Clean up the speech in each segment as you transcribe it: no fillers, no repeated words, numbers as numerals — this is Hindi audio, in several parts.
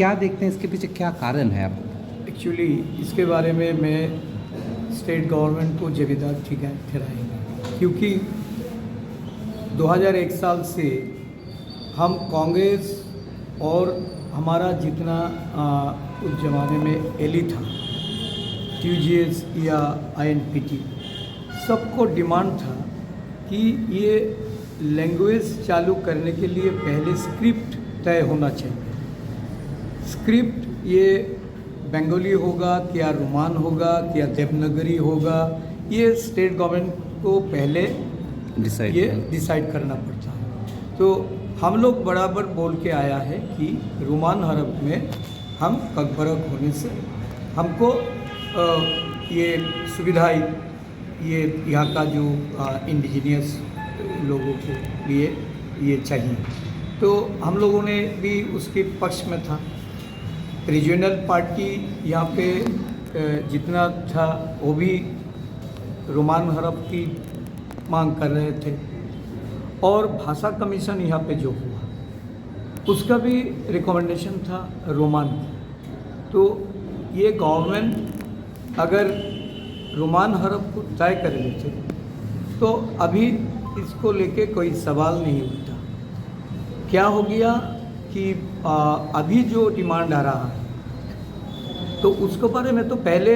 क्या देखते हैं इसके पीछे, क्या कारण है आप? एक्चुअली इसके बारे में मैं स्टेट गवर्नमेंट को जिम्मेदार ठहराएंगे, क्योंकि 2001 साल से हम कांग्रेस और हमारा जितना उस ज़माने में एली था, टीजीएस या आईएनपीटी, सबको डिमांड था कि ये लैंग्वेज चालू करने के लिए पहले स्क्रिप्ट तय होना चाहिए। स्क्रिप्ट ये बंगाली होगा, क्या रोमान होगा, क्या देवनागरी होगा, ये स्टेट गवर्नमेंट को पहले डिसाइड करना पड़ता है। तो हम लोग बराबर बोल के आया है कि रोमान हरफ में हम ककबरक होने से हमको ये सुविधाएं, ये यहाँ का जो इंडिजीनियस लोगों के लिए ये चाहिए, तो हम लोगों ने भी उसके पक्ष में था। रीजनल पार्टी यहाँ पे जितना था वो भी रोमान हरफ की मांग कर रहे थे, और भाषा कमीशन यहाँ पे जो हुआ उसका भी रिकमेंडेशन था रोमान। तो ये गवर्नमेंट अगर रोमान हरफ को तय कर लेते तो अभी इसको लेके कोई सवाल नहीं उठता। क्या हो गया कि अभी जो डिमांड आ रहा है तो उसके बारे में तो पहले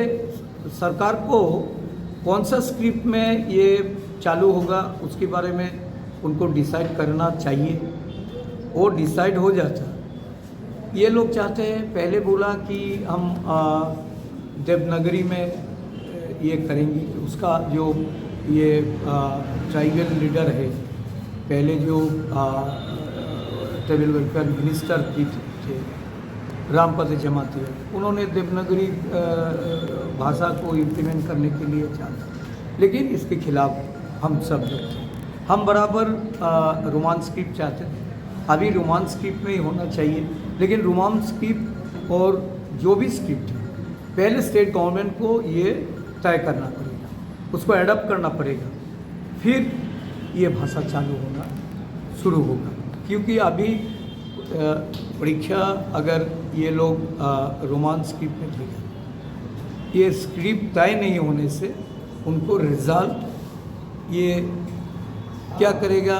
सरकार को कौन सा स्क्रिप्ट में ये चालू होगा उसके बारे में उनको डिसाइड करना चाहिए। वो डिसाइड हो जाता। ये लोग चाहते हैं, पहले बोला कि हम देवनागरी में ये करेंगे, उसका जो ये ट्राइबल लीडर है, पहले जो ट्राइबल वेलफेयर मिनिस्टर थे रामपद जमाती, उन्होंने देवनागरी भाषा को इम्प्लीमेंट करने के लिए चाहा, लेकिन इसके खिलाफ हम सब लोग थे। हम बराबर रोमान स्क्रिप्ट चाहते थे। अभी रोमान स्क्रिप्ट में ही होना चाहिए, लेकिन रोमान स्क्रिप्ट और जो भी स्क्रिप्ट है पहले स्टेट गवर्नमेंट को ये तय करना पड़ेगा, उसको एडप्ट करना पड़ेगा, फिर ये भाषा चालू होना शुरू होगा। क्योंकि अभी परीक्षा अगर ये लोग रोमान स्क्रिप्ट में देगा, ये स्क्रिप्ट तय नहीं होने से उनको रिजल्ट ये क्या करेगा,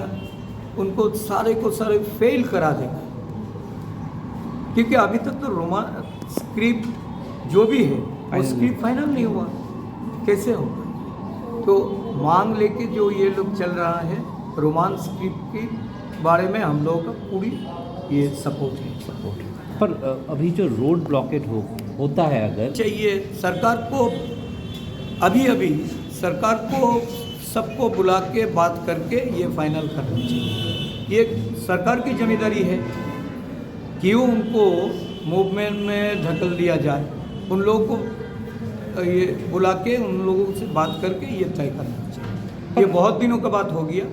उनको सारे को सारे फेल करा देगा। क्योंकि अभी तक तो रोमान स्क्रिप्ट जो भी है वो स्क्रिप्ट फाइनल नहीं हुआ, कैसे होगा। तो मांग लेके जो ये लोग चल रहा है रोमान स्क्रिप्ट के बारे में हम लोगों का पूरी ये सपोर्ट है। पर अभी जो रोड ब्लॉकेट होता है, अगर चाहिए सरकार को अभी सरकार को सबको बुला के बात करके ये फाइनल करना चाहिए। ये सरकार की जिम्मेदारी है, क्यों उनको मूवमेंट में धकेल दिया जाए। उन लोगों को ये बुला के उन लोगों से बात करके ये तय करना चाहिए। ये बहुत दिनों का बात हो गया,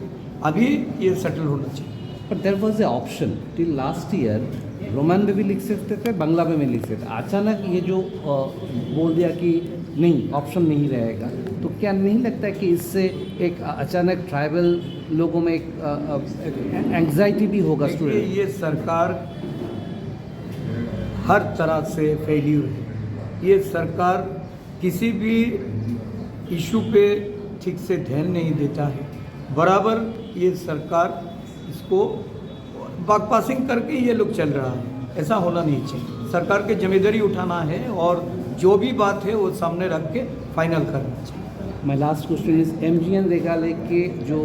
अभी ये सेटल होना चाहिए। पर there was a option till last year, Roman में भी लिख सकते थे, बांग्ला में भी लिख सकते थे। अचानक ये जो बोल दिया कि नहीं, ऑप्शन नहीं रहेगा, तो क्या नहीं लगता है कि इससे एक अचानक ट्राइबल लोगों में एक एंग्जाइटी भी होगा स्टूडेंट? ये सरकार हर तरह से फेल्यूर है। ये सरकार किसी भी इशू पे ठीक से ध्यान नहीं देता है। बराबर ये सरकार इसको बाकपासिंग करके ये लोग चल रहा है। ऐसा होना नहीं चाहिए। सरकार की जिम्मेदारी उठाना है और जो भी बात है वो सामने रख के फाइनल करना चाहिए। My last question is MGN रेगाले के जो